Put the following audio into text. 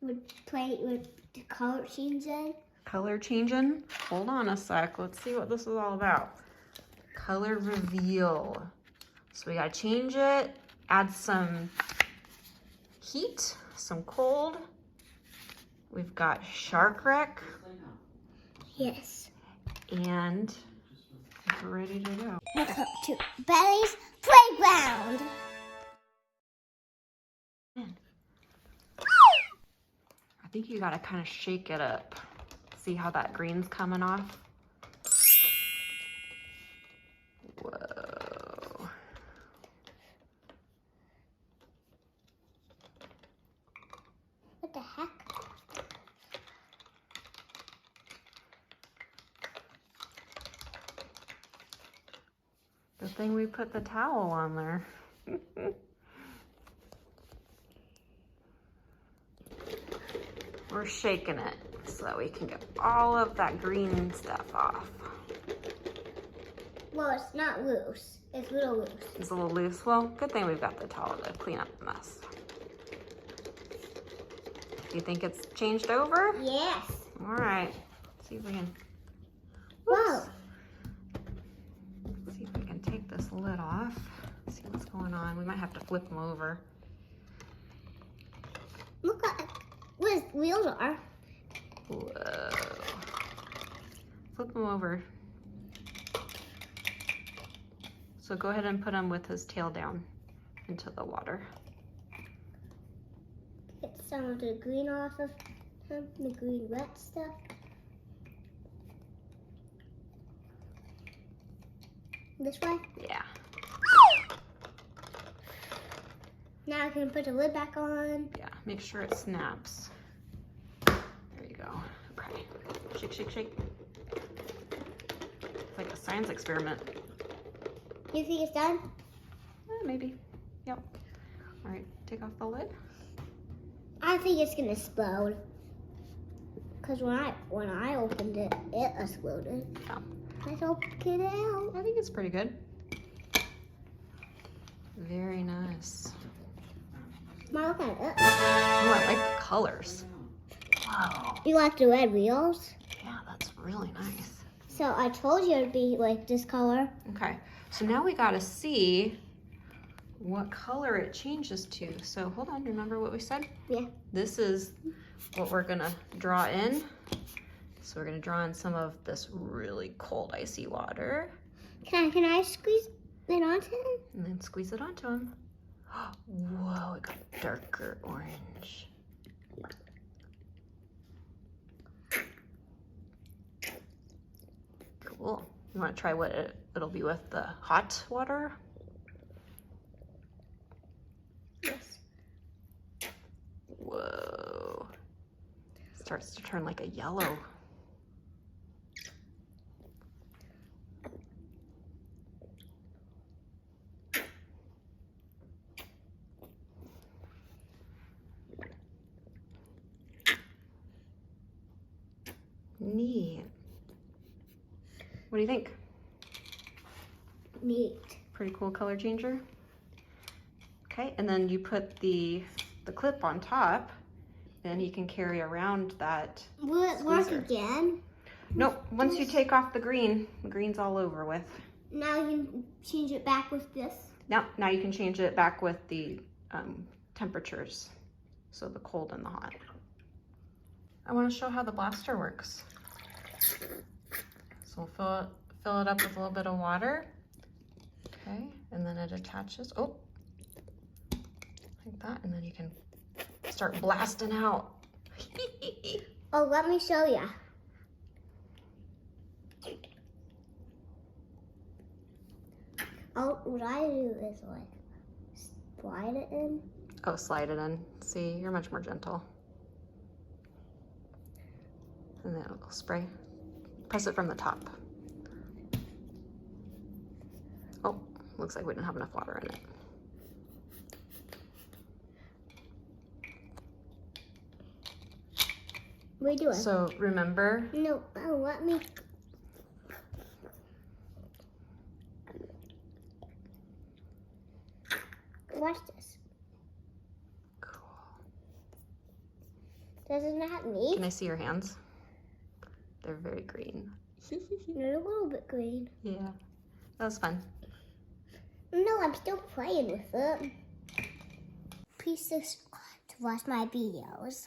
would play with the color changing. Color changing? Hold on a sec. Let's see what this is all about. Color reveal. So we gotta change it, add some heat, some cold. We've got Shark Wreck. Yes. And we're ready to go. Welcome to Belly's Playground. I think you gotta kind of shake it up. See how that green's coming off? Whoa. What the heck? Good thing we put the towel on there. We're shaking it so that we can get all of that green stuff off. Well, it's not loose. It's a little loose. It's a little loose. Well, good thing we've got the towel to clean up the mess. Do you think it's changed over? Yes. All right. Let's see if we can. Whoa. Let's see if we can take this lid off. See what's going on. We might have to flip them over. Look at where his wheels are. Whoa. Flip them over. So go ahead and put him with his tail down into the water. Get some of the green off of him, the green wet stuff. This way? Yeah. Now I can put the lid back on. Yeah, make sure it snaps. There you go. Okay. Shake, shake, shake. It's like a science experiment. You think it's done? Maybe. Yep. All right, take off the lid. I think it's gonna explode. Cause when I opened it, it exploded. Yeah. Let's open it out. I think it's pretty good. Very nice. Smile, look at it. Oh, I like the colors. Wow. You like the red wheels? Yeah, that's really nice. So I told you it'd be like this color. Okay, so now we gotta see what color it changes to. So hold on, remember what we said? Yeah. This is what we're gonna draw in. So we're gonna draw in some of this really cold icy water. Can I squeeze it onto it? And then squeeze it onto him. Whoa, it got darker orange. Cool. You wanna try what it'll be with the hot water? Yes. Whoa. Starts to turn like a yellow. Neat. What do you think? Neat. Pretty cool color changer. Okay, and then you put the clip on top, and you can carry around that. Will it work squeezer. again? Nope, once you take off the green's all over with. Now you can change it back with this. Now you can change it back with the temperatures, so the cold and the hot. I want to show how the blaster works. So we'll fill it up with a little bit of water. Okay, and then it attaches, oh, like that, and then you can start blasting out. Oh, let me show ya. Oh, what I do is like slide it in. Oh, slide it in. See, you're much more gentle. And then it'll spray. Press it from the top. Oh, looks like we didn't have enough water in it. What are you doing? So remember, No, oh, let me. Watch this. cool. Doesn't that mean? Can I see your hands? They're very green. They're a little bit green. Yeah, that was fun. No, I'm still playing with it. Please subscribe to watch my videos.